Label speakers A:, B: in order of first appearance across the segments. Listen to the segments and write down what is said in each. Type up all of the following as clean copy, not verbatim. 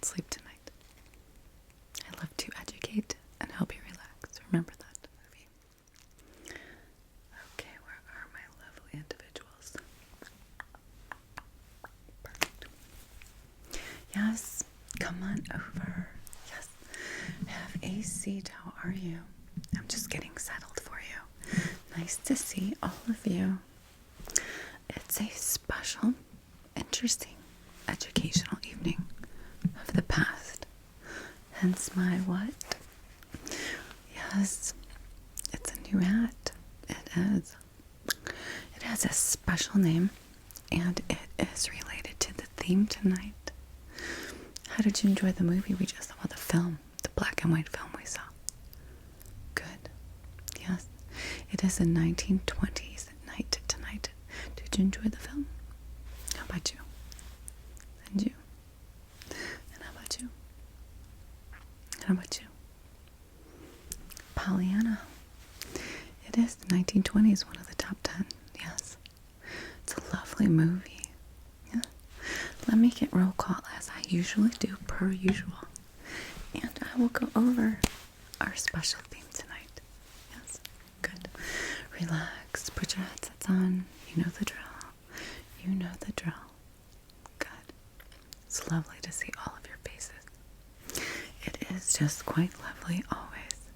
A: can't sleep tonight. I love to educate and help you relax. Remember that movie. Okay, where are my lovely individuals? Perfect. Yes, come on over. Yes, have a seat. How are you? I'm just getting settled for you. Nice to see all of you. It's a special, interesting, educational evening of the past. Hence my what? Yes, it's a new hat. It is. It has a special name, and it is related to the theme tonight. How did you enjoy the movie we just saw? The film, the black and white film we saw. Good. Yes. It is a 1920s night tonight. Did you enjoy the film? How about you? And you? And how about you? And how about you? Pollyanna. It is the 1920s, one of the top 10. Yes. It's a lovely movie. Yeah. Let me get roll call as I usually do, per usual. And I will go over our special theme tonight. Yes. Good. Relax. Put your headsets on. You know the drill. You know the drill. Good. It's lovely to see all of your faces. It is just quite lovely always.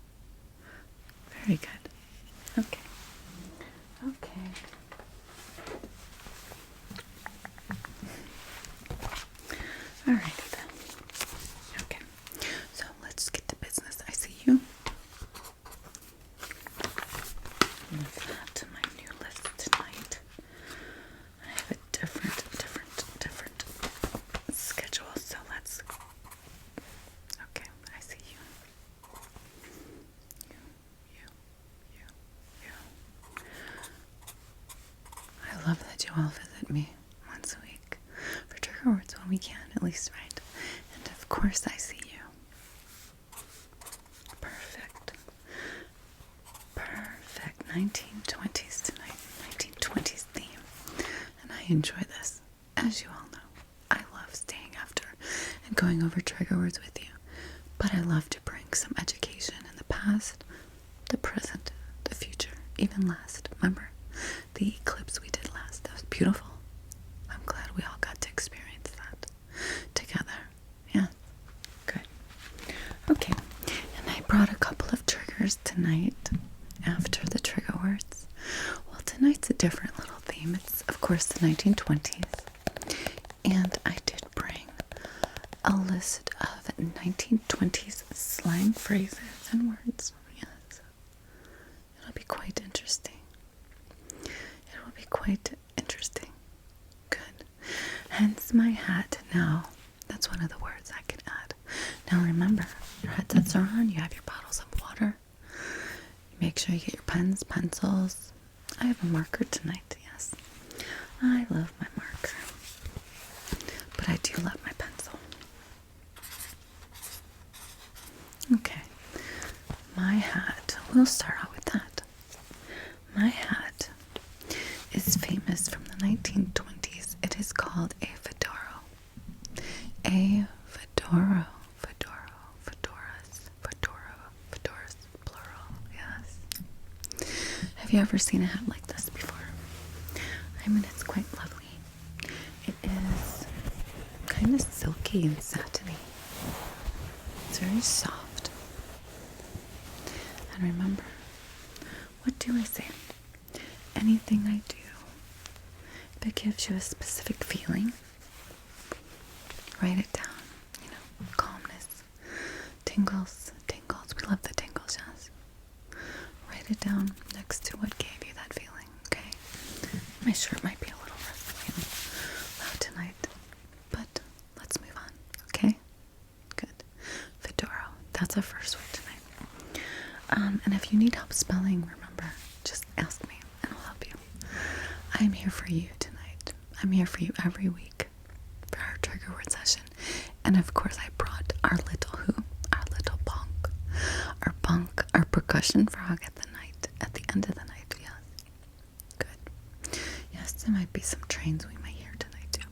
A: Very good. Okay. Okay. Alrighty then. Okay. So let's get to business. I see you. Move that to my new list tonight. I have a different schedule, so let's. Okay, I see you. You. I love that you all visit me once a week for trigger words when we can, at least, right? And of course, I see you. Perfect. 1920s tonight. 1920s theme. And I enjoy this, as you all know. I love staying after and going over trigger words with you. But I love to bring some education in the past, the present, the future, even last. Remember the eclipse we did last? That was beautiful. I'm glad we all got to experience that together. Yeah, good. Okay, and I brought a couple of triggers tonight after the trigger words. Well, tonight's a different little theme. It's, of course, the 1920s. And I did bring a list of 1920s slang phrases and words. Yes. It'll be quite interesting. It will be quite interesting. Good. Hence my hat. Now, that's one of the words I can add. Now remember, your headsets are on. You have your bottles of water. Make sure you get your pens, pencils. I have a marker tonight, yes. I love my marker. But I do love my pencil. Okay. My hat. We'll start out with that. My hat is famous from the 1920s. It is called a fedora. A fedora. Fedoras, plural, yes. Have you ever seen a hat like this before? I mean, it's quite lovely. It is kind of silky and satiny. It's very soft. And remember, what do I say? Anything I do that gives you a specific feeling, write it down. You know, calmness, tingles. We love the tingles, yes. Write it down next to what gave you that feeling, okay? My shirt might be a little rustly and loud tonight, but let's move on, okay? Good. Fedora. That's our first word tonight. And if you need help spelling, remember, just ask me and I'll help you. I'm here for you tonight. I'm here for you every week for our trigger word session. And of course, I brought our little who? Our little bonk. Our percussion frog at the end of the night, yes. Good. Yes, there might be some trains we might hear tonight too.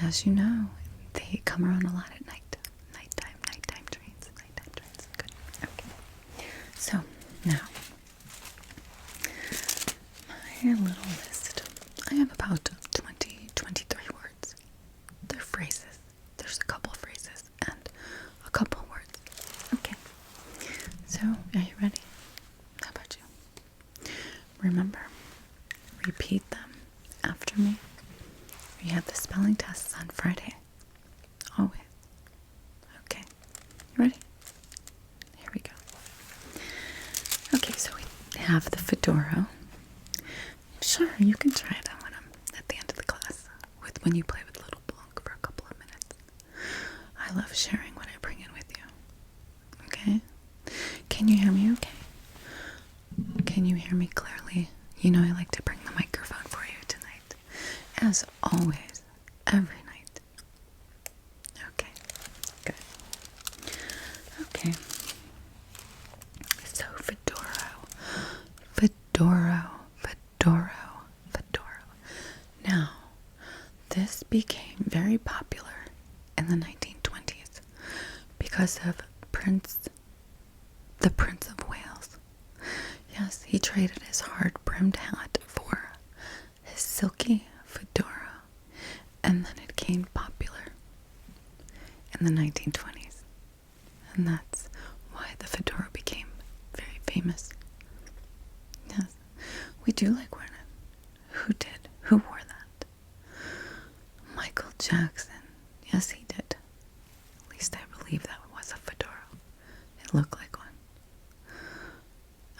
A: As you know, They come around a lot at night. Nighttime trains. Good. Okay. So, now, my little list. I have about 23 words. They're phrases. There's a couple phrases and a couple words. Okay. So, are you ready? How about you? Remember, repeat them after me. We have the spelling tests on Friday. Always. Okay. You ready? Here we go. Okay, so we have the fedora. Sure, you can try it on when I'm at the end of the class. When you play with little Blanc for a couple of minutes. I love sharing what I bring in with you. Okay? Can you hear me okay? Can you hear me clearly? You know I like to bring the microphone for you tonight. As always, every night. Okay, good. Okay. So, Fedoro. Now, this became very popular in the 1920s because of the Prince of Wales. Yes, he traded his hard-brimmed hat for his silky fedora, and then it became popular in the 1920s. And that's why the fedora became very famous. Yes, we do like wearing it. Who did? Who wore that? Michael Jackson. Yes, he did. At least I believe that was a fedora. It looked like one.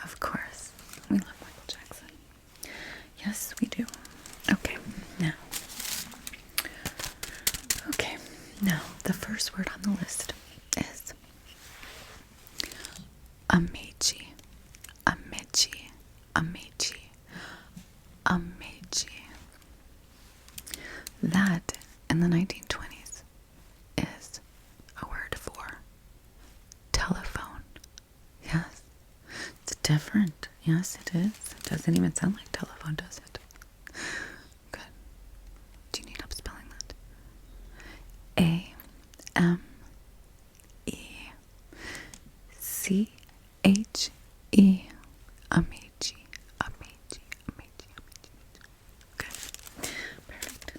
A: Of course. We love Michael Jackson. Yes, we do. Okay, now the first word on the list is Amici. That, in the 1920s, is a word for telephone. Yes, it's different. Yes, it is. It doesn't even sound like telephone, does it? Good. Do you need help spelling that? A-M-E-C-H-E. Amici. Good. Perfect.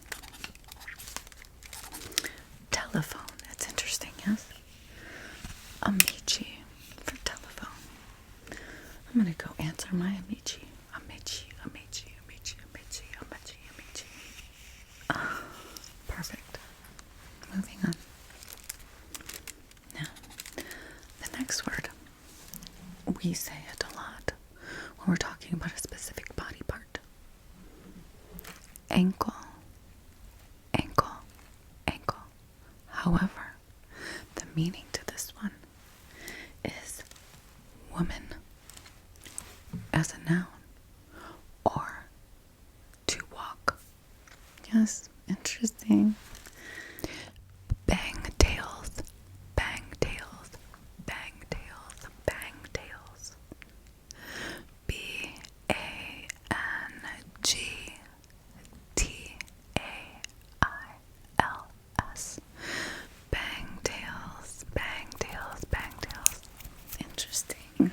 A: Telephone. It's interesting, yes? Amici for telephone. I'm gonna go answer my Amici. Perfect. Moving on. Now, the next word. We say it a lot when we're talking about a specific body part. Ankle. However, the meaning to this one is woman as a noun or to walk. Yes, interesting. Bangtails. Bangtails. Bangtails. Interesting.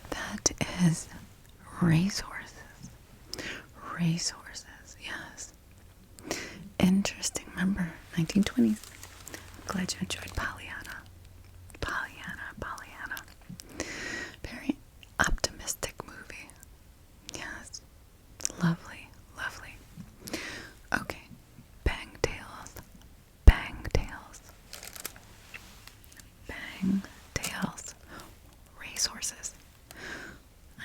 A: That is racehorses, yes. Interesting. Remember, 1920s. I'm glad you enjoyed Pollyanna. Very optimistic movie. Yes. Lovely. Okay. Bangtails. Racehorses.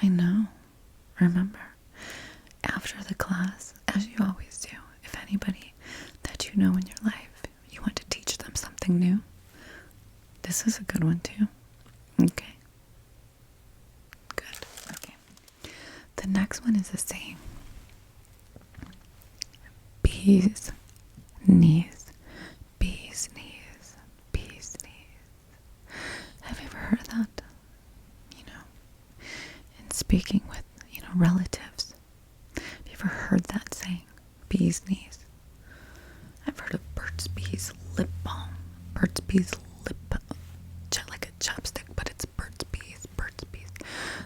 A: I know. Remember, after the class, as you always do, if anybody that you know in your life, you want to teach them something new, this is a good one too. Okay. Good. Okay. The next one is a saying. Bees knees. Have you ever heard of that? In speaking with, relatives. Have you ever heard that saying? Bees knees. I've heard of Burt's Bees. bees lip, like a chopstick, but it's Burt's Bees. Burt's Bees.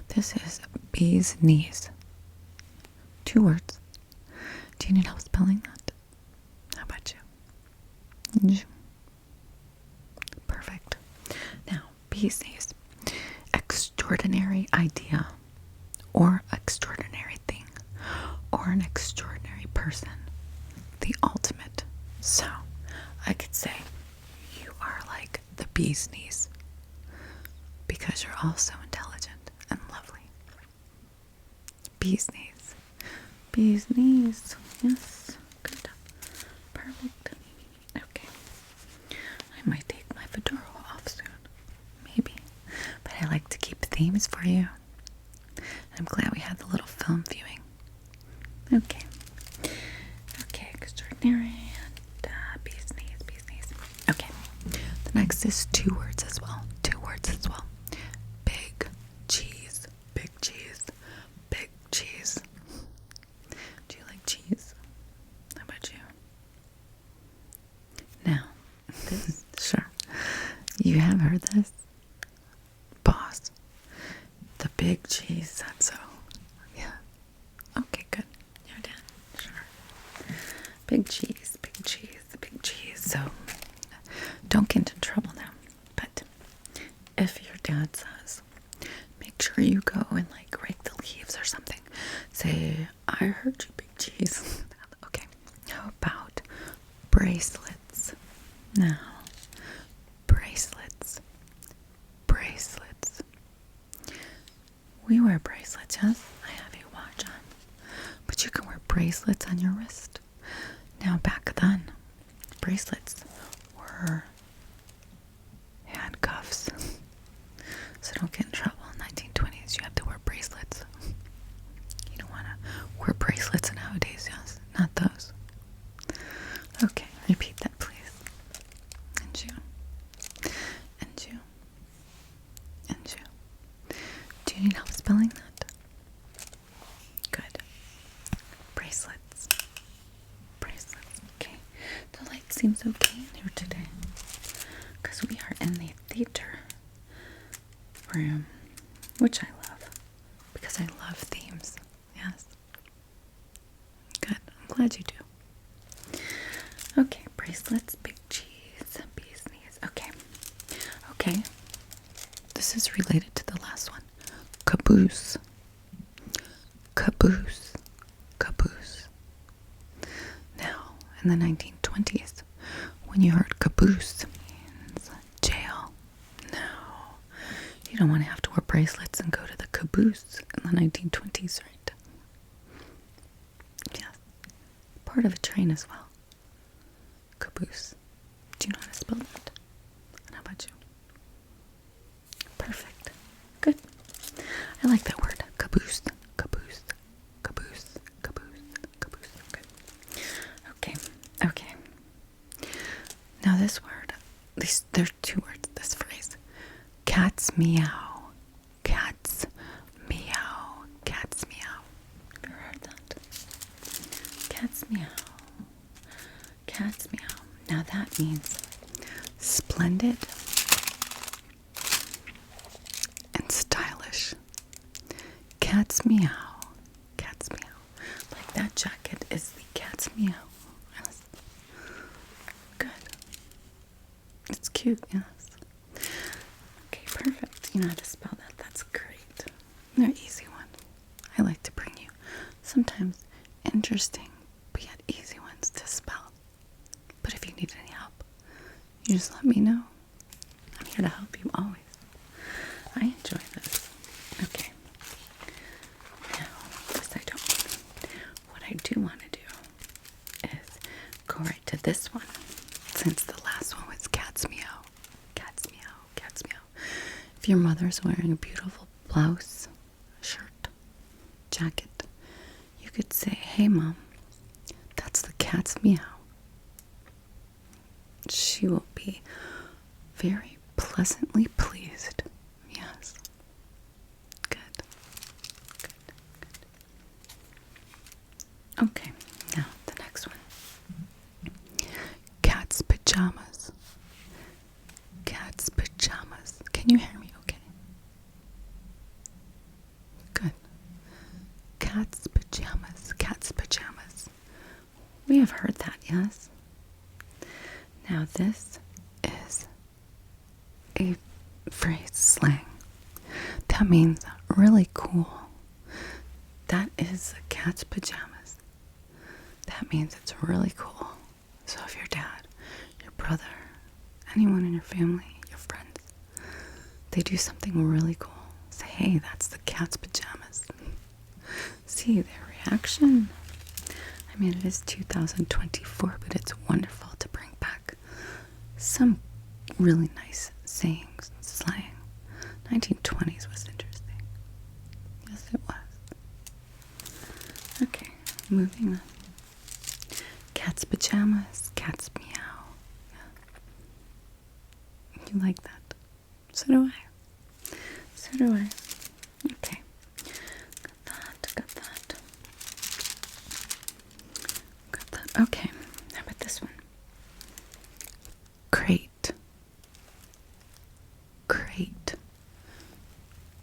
A: This is bee's knees. 2 words. Do you need help spelling that? How about you? Perfect. Now, bee's knees. Extraordinary idea, or extraordinary thing, or an extraordinary person. The ultimate. So, I could say you are like the bee's knees because you're all so intelligent and lovely. Bee's knees. Bee's knees. Yes. Good. Perfect. Okay. I might take my fedora off soon. Maybe. But I like to keep themes for you. I'm glad we had the little film viewing. Okay. Okay, extraordinary and bee's knees, bee's knees. Okay. The next is 2 words as well. 2 words as well. Big cheese. Big cheese. Big cheese. Do you like cheese? How about you? Now, this, sure. You have heard this. Boss. The big cheese said so. Yeah. Okay, good. You're done. Sure. Big cheese, big cheese, big cheese. So, don't get into trouble now. But if your dad says, make sure you go and like rake the leaves or something. Say, I heard you, big cheese. Okay. How about bracelets? Now, bracelets. Bracelets. We wear bracelets, yes? I have a watch on. But you can wear bracelets on your wrist. Now, back then, bracelets were handcuffs. So don't get in trouble. In the 1920s, you had to wear bracelets. You don't want to wear bracelets nowadays, yes? Not those. Okay, repeat that, please. And you. And you. And you. Do you need help spelling that? Good. Bracelets. Bracelets. Okay. The light seems okay in here today. Because we are in the theater room. Which I love. Because I love themes. Yes. Good. I'm glad you do. Okay. Bracelets. Big cheese. Bee's knees. Okay. Okay. This is related to the last one. Caboose. Caboose. Caboose. Now, in the 1920s, when you heard caboose, it means jail. No. You don't want to have to wear bracelets and go to the caboose in the 1920s, right? Yes. Part of a train as well. Caboose. Do you know how to spell that? And how about you? Perfect. Good. I like that word. Caboose. Caboose. Caboose. Caboose. Caboose. Good. Okay. Okay. Now this word, there's 2 words, this phrase. Cats meow. Cats meow. Cats meow. Have you ever heard that? Cats meow. Cats meow. Now that means splendid and stylish. Cat's meow. Cat's meow. Like that jacket is the cat's meow. Yes. Good. It's cute, yes. Okay, perfect. You know how to spell that. That's great. They're an easy one. I like to bring you sometimes interesting but yet easy ones to spell. But if you need any help, you just let me know. I'm here to help you always. I enjoy this. Okay. Now, this I don't. What I do want to do is go right to this one. Since the last one was cat's meow. Cat's meow. Cat's meow. If your mother's wearing a beautiful blouse, shirt, jacket, you could say, hey mom, that's the cat's meow. She will be very pleasantly pleased. Yes. Good. Good. Good. Okay, now the next one. Cat's pajamas. Cat's pajamas. Cat's pajamas. We have heard that, yes? Now this is a phrase, slang. That means really cool. That is a cat's pajamas. That means it's really cool. So if your dad, your brother, anyone in your family, your friends, they do something really cool, say, hey, that's the cat's pajamas. See their reaction. I mean, it is 2024, but it's wonderful to bring back some really nice sayings and slang. 1920s was interesting. Yes, it was. Okay, moving on. Cat's pajamas, cat's meow. Yeah. You like that? So do I. So do I. Okay. Got that. Okay. How about this one? Crate. Crate.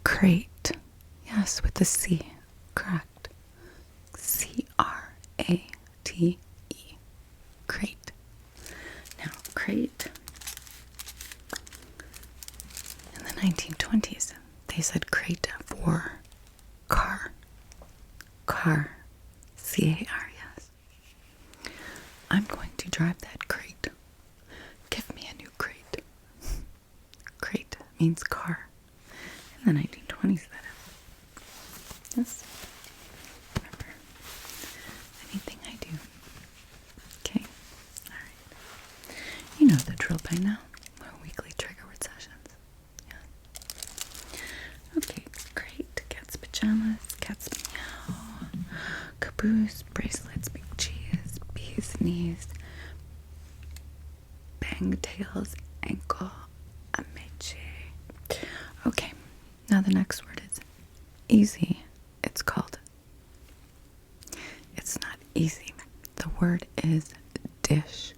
A: Crate. Yes, with the C. Correct. C-R-A-T-E. Crate. Now, crate. In the 1920s, they said crate for car. Car. C-A-R, yes. I'm going to drive that crate. Give me a new crate. Crate means car. In the 1920s, that is. Yes. Remember, anything I do. Okay. Alright. You know the drill by now. Our weekly trigger word sessions. Yeah. Okay, great. Cat's pajamas, cat's meow, caboose, bracelets, big cheese, bees knees, bang tails, ankle, ameche. Okay, now the next word is easy. It's called. It's not easy. The word is dish.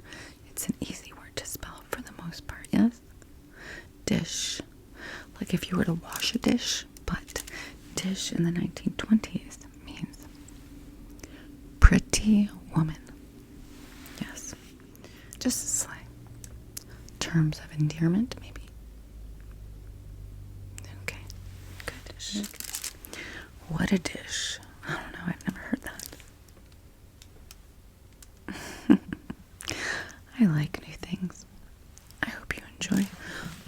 A: It's an easy word to spell for the most part, yes? Dish. Like if you were to wash a dish, but dish in the 1920s means pretty woman. Yes. Just a slang. Terms of endearment, maybe. Okay. Good. Dish. What a dish. I don't know. I've never heard that. I like new things. I hope you enjoy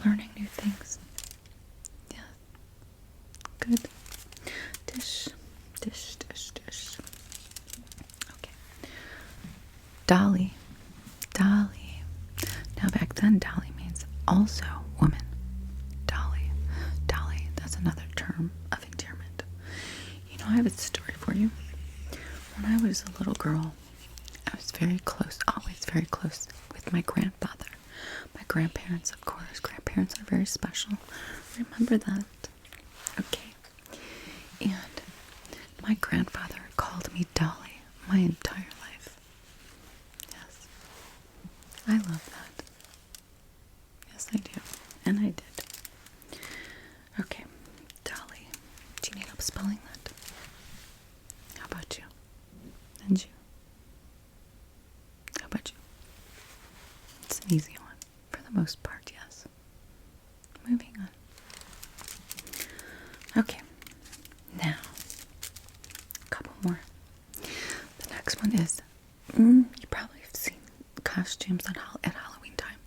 A: learning new things. Yeah. Good. Dish. Dish, dish, dish. Okay. Dolly. Dolly. Now back then, dolly means also woman. Dolly. Dolly. That's another term of endearment. You know, I have a story for you. When I was a little girl, I was very close, always very close with my grandfather. My grandparents, of course. Grandparents are very special. Remember that. Okay. And my grandfather called me Dolly my entire life. Yes. I love that. Yes, I do. And I did. Okay. Dolly. Do you need help spelling that? How about you? And you? How about you? It's an easy one. For the most part, yes. Moving on. Okay. Now, a couple more. The next one is, you probably have seen costumes at Halloween time.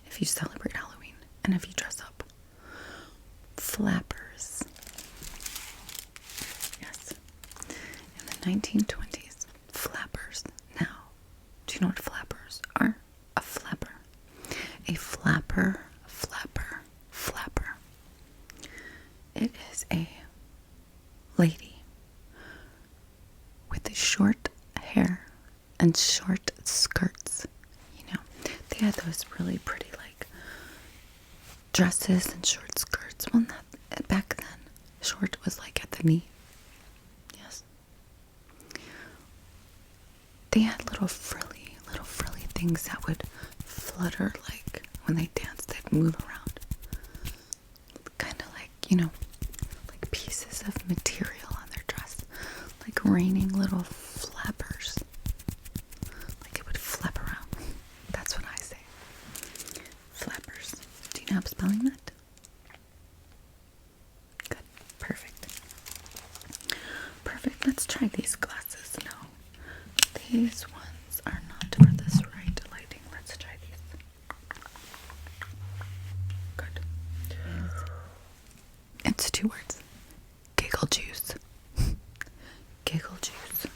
A: If you celebrate Halloween and if you dress up. Flappers. Yes. In the 1920s, flappers. Now, do you know what flappers are? A flapper. A flapper, flapper, flapper. It is a lady with short hair and short skirts. You know, they had those really pretty, like, dresses and short skirts. Well, not back then. Short was like at the knee. Yes. They had little frilly things that would flutter, like when they danced, they'd move around. Kind of like, you know, like pieces of material on their dress. Like like raining little flappers. Like it would flap around. That's what I say. Flappers. Do you know how I'm spelling that? Good. Perfect. Perfect. Let's try these glasses now. These ones are not for this right lighting. Let's try these. Good. It's 2 words. Giggle juice. Giggle juice.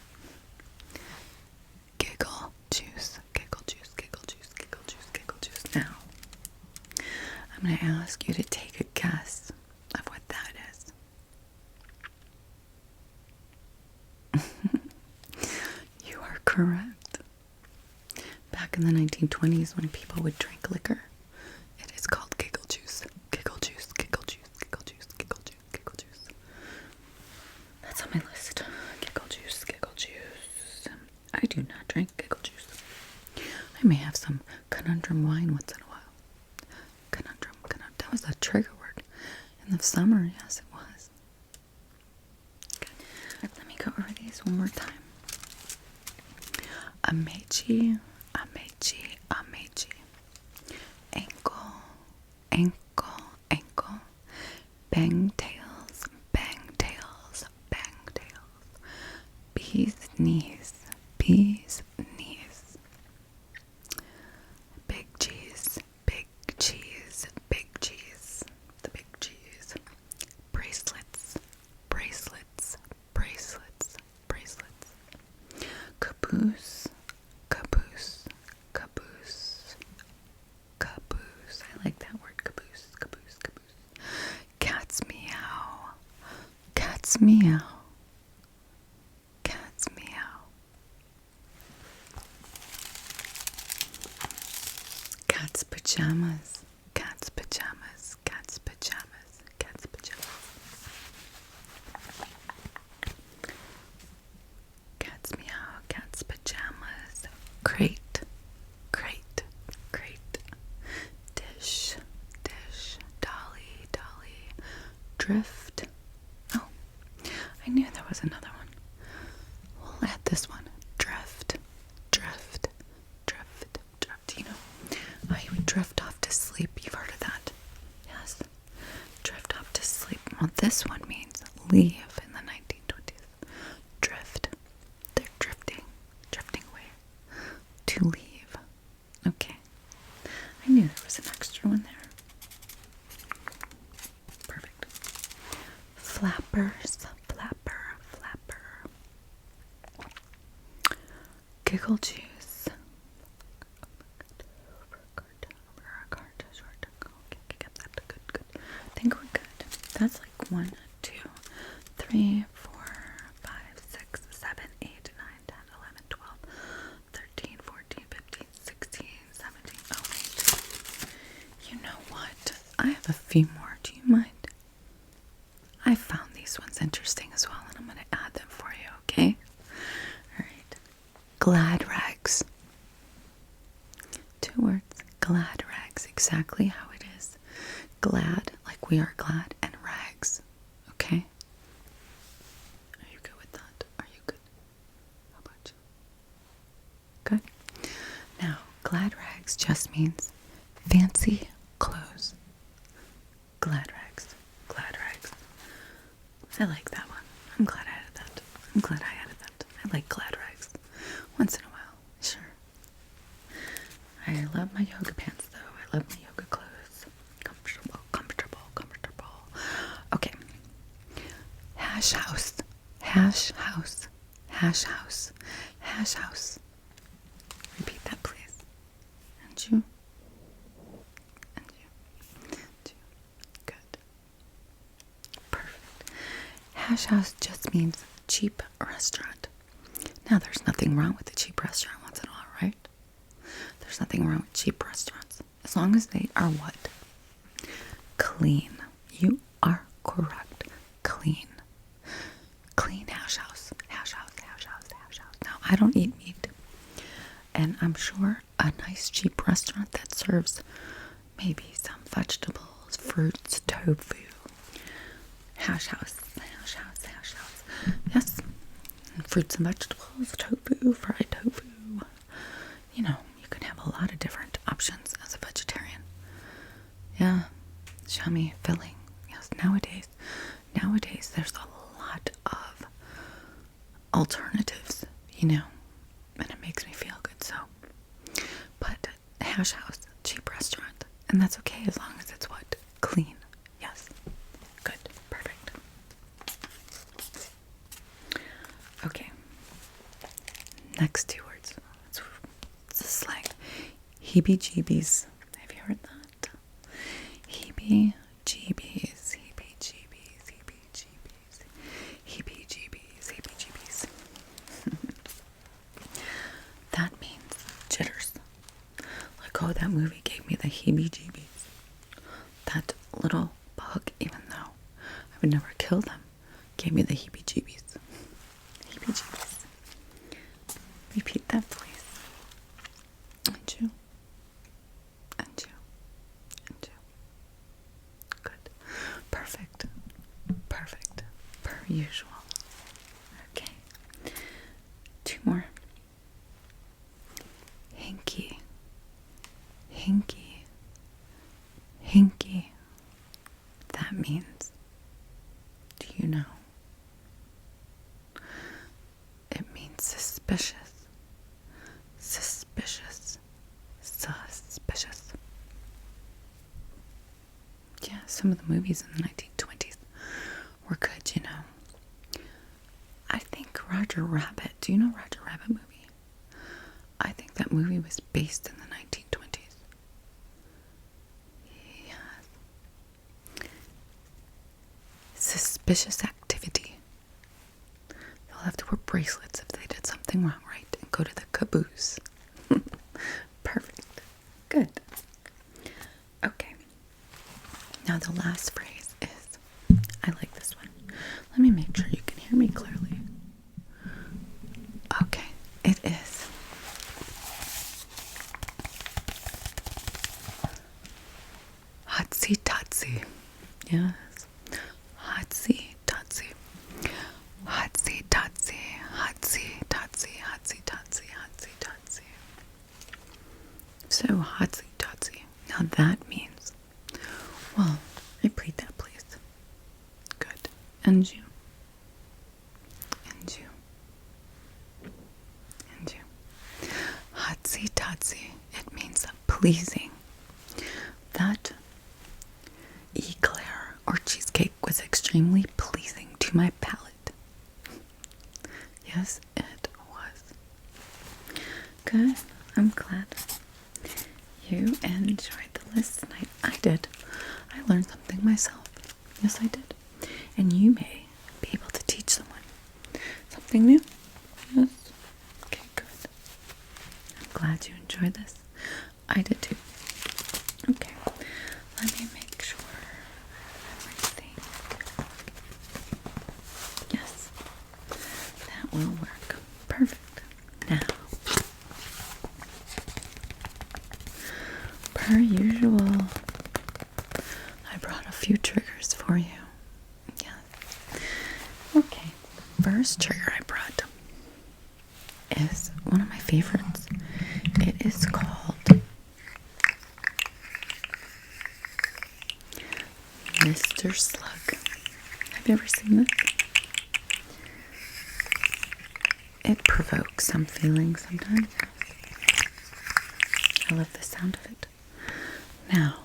A: Giggle juice. Giggle juice. Giggle juice. Giggle juice. Giggle juice. Now, I'm going to ask you to take a guess of what that is. You are correct. Back in the 1920s, when people would drink liquor, it is called giggle juice. Giggle juice. Giggle juice. Giggle juice. Giggle juice. Giggle juice. That's on my list. Giggle juice. Giggle juice. I do not drink giggle juice. I may have some conundrum wine once in a while. Conundrum. That was a trigger word. In the summer, yes, it was. Good. Let me go over these one more time. Amechi, amechi, amechi. Ankle, ankle, ankle. Bang tails, bang tails, bang tails. Bees knees, bees knees. Big cheese, big cheese, big cheese. The big cheese. Bracelets, bracelets, bracelets, bracelets. Caboose, caboose, caboose, caboose. I like that word, caboose, caboose, caboose. Cat's meow, cat's meow, cat's meow. Cat's pajamas, cat's pajamas, cat's pajamas, cat's pajamas. Cat's meow, cat's pajamas. Crate, crate, crate. Dish, dish. Dolly, dolly. Drift. Oh, I knew there was another one. We'll add this one. Drift, drift, drift, drift. You know, you would drift off to sleep. You've heard of that? Yes. Drift off to sleep. Well, this one means leave in the 1920s. Drift. They're drifting away. To leave. Okay. I knew there was an extra one there. Perfect. Flappers, flapper, flapper. Giggle juice. I think we're good. That's like 1, 2, 3, 4, 5, 6, 7, 8, 9, 10, 11, 12, 13, 14, 15, 16, 17. Oh, wait. You know what? I have a few more. Do you mind? I found these ones interesting as well, and I'm going to add them for you, okay? Alright. Glad rags. 2 words. Glad rags. Exactly how it is. Glad, like we are glad, and rags. Okay? Are you good with that? Are you good? How about you? Good? Now, glad rags just means fancy clothes. Glad rags. Glad rags. I like that one. I'm glad I added that. I'm glad I added that. I like glad rags. Once in a while. Sure. I love my yoga pants, though. I love my yoga clothes. Comfortable, comfortable, comfortable. Okay. Hash house. Hash house. Hash house. Hash house. Repeat that, please. And you. And you. And you. Good. Perfect. Hash house just means cheap restaurant. Now, there's nothing wrong with a cheap restaurant once in a while, right? There's nothing wrong with cheap restaurants. As long as they are what? Clean. You are correct. Clean. Clean hash house. Hash house, hash house, hash house. Now, I don't eat meat. And I'm sure a nice cheap restaurant that serves maybe some vegetables, fruits, tofu. Hash house, hash house, hash house. Yes. fruits and vegetables, tofu, fried tofu. You know, you can have a lot of different options as a vegetarian. Yeah, yummy, filling. Yes, nowadays there's a lot of alternatives, you know, and it makes me feel good. So, but Hash House, cheap restaurant, and that's okay as long as it's what? Clean. Yes. Good. Perfect. Okay. Next 2 words. It's a slang. Heebie-jeebies. Have you heard that? Heebie-jeebies. Heebie-jeebies. Heebie-jeebies. Heebie-jeebies. Heebie-jeebies. That means jitters. Like, oh, that movie gave me the heebie-jeebies. That little bug, even though I would never kill them, gave me the heebie-jeebies. Heebie-jeebies. Repeat that, please. And you. And you. And you. Good. Perfect. Perfect. Per usual. Okay. 2 more. Hinky. Hinky. Hinky. That means, do you know? It means suspicious. Suspicious. Suspicious. Yeah, some of the movies in the 1920s were good, you know. I think Roger Rabbit, do you know Roger Rabbit movie? I think that movie was based in the 1920s. Yes. Suspicious activity. They'll have to wear bracelets if they did something wrong, right? And go to the caboose. Perfect. Good. Okay. Now the last phrase is, I like this one. Let me make sure you can hear me clearly. Okay. It is. Hotsy totsy. Yes. Hotsy totsy. Hotsy totsy. Hotsy totsy. Hotsy totsy. Hotsy totsy. So hotsy totsy. Now that means, well, repeat that, please. Good. And you. And you. And you. Hotsy totsy. It means pleasing. That eclair or cheesecake was extremely pleasing to my palate. Yes, it was. Good. I'm glad you enjoyed the list tonight. I did. I learned something myself. Yes, I did. And you may be able to teach someone something new. Yes. Okay, good. I'm glad you enjoyed this. I did too. Okay. Let me make sure everything. Yes. That will work. Perfect. Now, per usual, I brought a few triggers for you. Yeah. Okay. First trigger I brought is one of my favorites. It is called Mr. Slug. Have you ever seen this? It provokes some feelings sometimes. I love the sound of it. Now,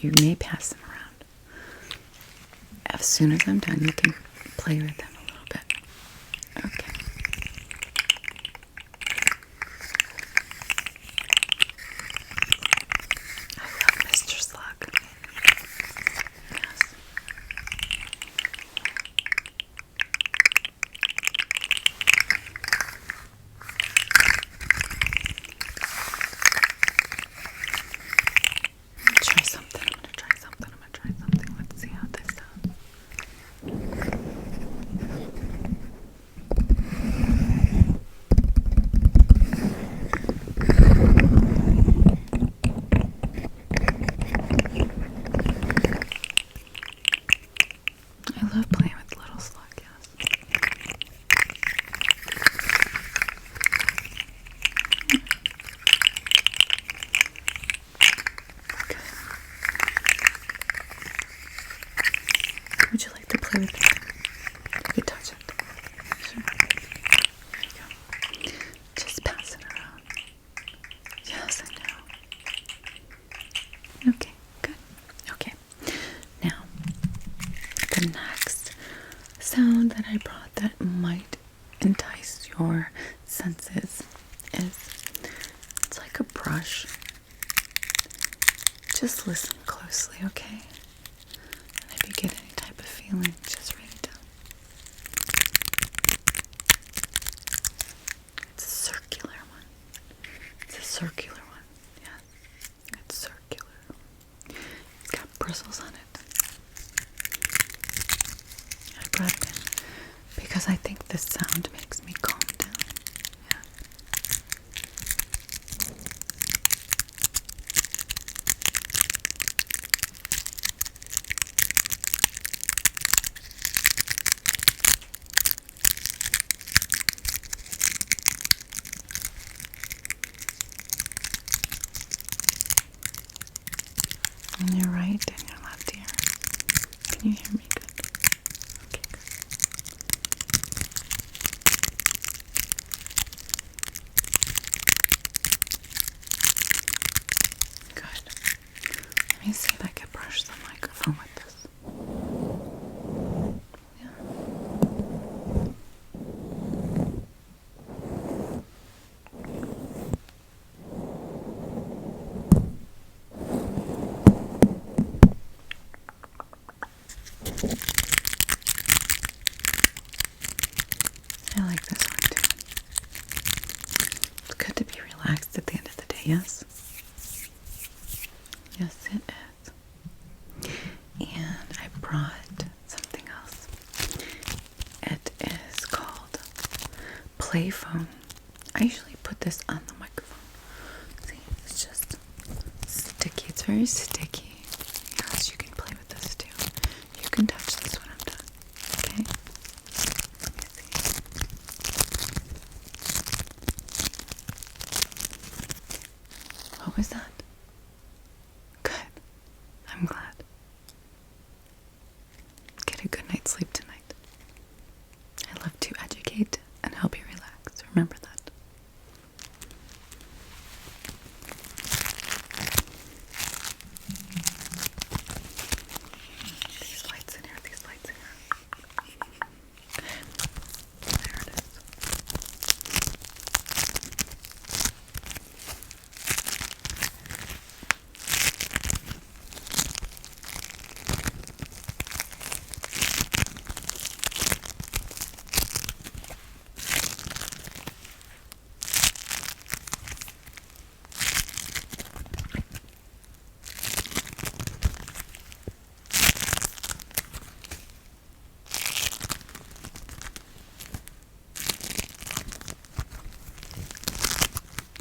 A: you may pass them around. As soon as I'm done, you can play with them a little bit. Okay. I love Mr. Slug. Yes. Try something. I'm gonna try something. Let's see how this sounds. play with it. You could touch it. Sure. There you go. Just pass it around. Yes, I know. Okay, good. Okay. Now, the next sound that I brought that might entice your senses is, it's like a brush. Just listen closely, okay? And if you get any type of feeling, just write it down. It's a circular one. It's a circular one. Yes. It's circular. It's got bristles on it. I brought it in because I think this sound makes me calm down. Yeah. And your right and your left ear. Can you hear me good? Okay, good. Good. Let me see if I can brush the microphone with this. Yeah. I like this one too. It's good to be relaxed at the end of the day, yes? Yes, it is. And I brought something else. It is called Playphone. I usually put this on the microphone. See, it's just sticky. It's very sticky. Yes, you can play with this too. You can touch this when I'm done. Okay? Let me see. What was that? Good. I'm glad. Get a good night's sleep tonight. I love to educate and help you relax. Remember that. These lights in here, these lights in here. Okay. There it is.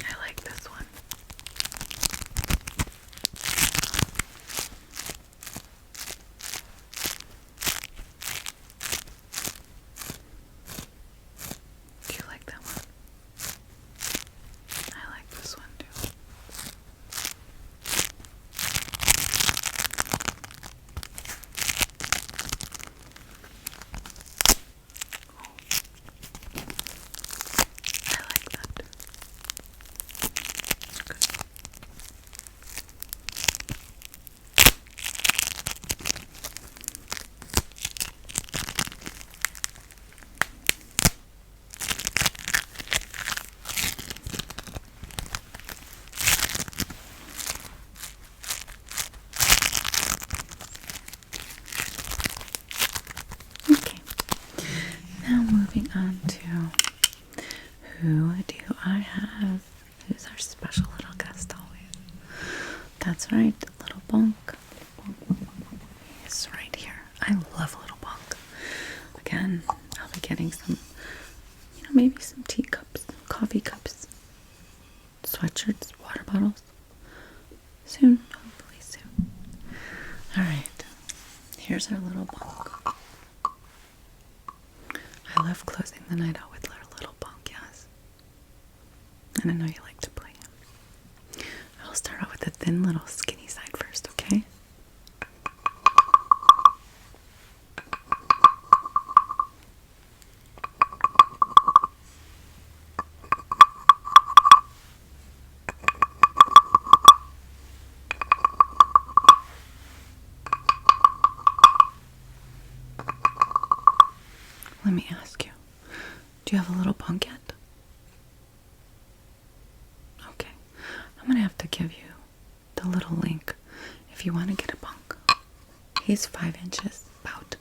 A: I like this one. Do you like that one? I like this one too. I like that. Good. Okay. Now moving on to who do I have? Who's our special little guest always? That's right, little Bonk. He's right here. I love little Bonk. Again, I'll be getting some, maybe some teacups, coffee cups, sweatshirts, water bottles. Soon, hopefully soon. Alright, here's our little Bonk. I love closing the night out with our little Bonk, yes. And I know you like to play him. I'll start out with the thin little skinny side first, okay? let me ask you. Do you have a little bunk yet? Okay. I'm going to have to give you the little link if you want to get a bunk. He's 5 inches, about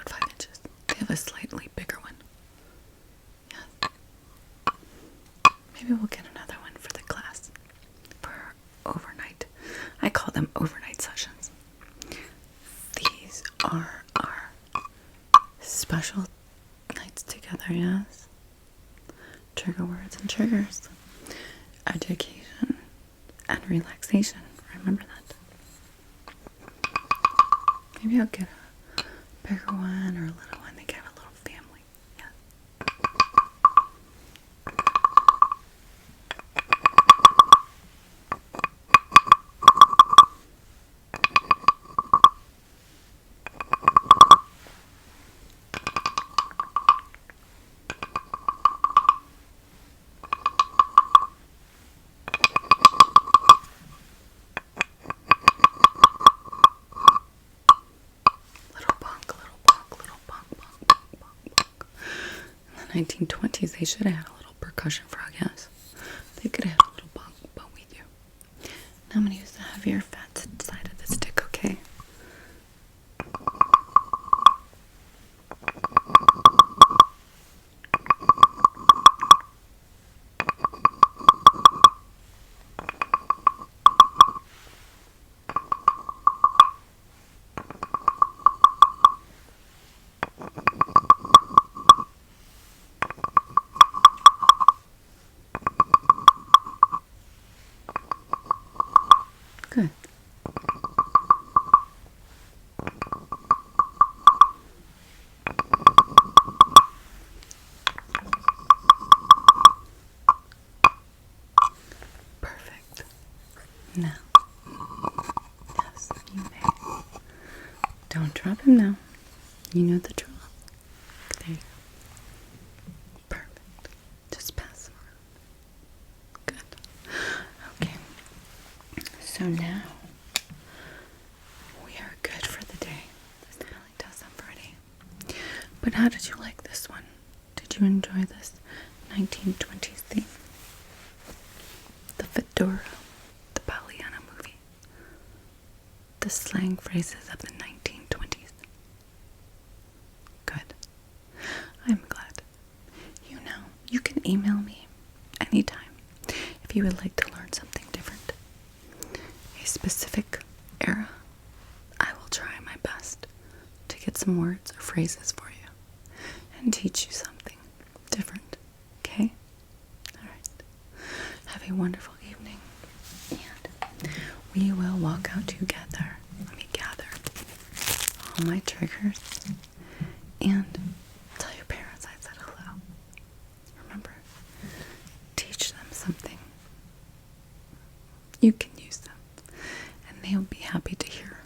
A: 5 inches. They have a slightly bigger one. Yes. Maybe we'll get another one for the class for overnight. I call them overnight sessions. These are our special nights together, yes? Trigger words and triggers. Education and relaxation. Remember that. Maybe I'll get a bigger one or a little one. They get a little family. Yeah. Little bunk, little bunk, little bunk, bunk, bunk, bunk, bunk. In the 1920s, they should have had a little percussion frog, yes. They could have had a little bunk, but we do. Now I'm going to use the heavier fat side of the stick, okay? Good. Perfect. Now, yes, you may. Don't drop him now. You know the drill. There you go. Perfect. Just pass him around. Good. Okay. So now we are good for the day. This really does I'm ready. But how did you like this one? Did you enjoy this 1920s theme? The fedora, the Pollyanna movie, the slang phrases of the 1920s. Good. I'm glad. You know, you can email me anytime if you would like to learn something different. A specific era. I will try my best to get some words or phrases for you and teach you something different. Okay? Alright. Have a wonderful evening. And we will walk out together. Let me gather all my triggers and tell your parents I said hello. Remember, teach them something. You can use them, and they'll be happy to hear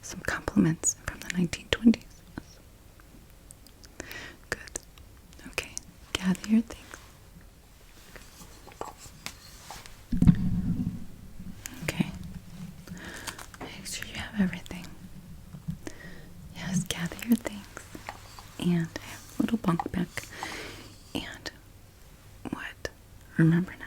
A: some compliments from the 1920s. Good. Okay, gather your things. Okay. Make sure you have everything. Yes, gather your things. And I have a little bunk back. And what? Remember now.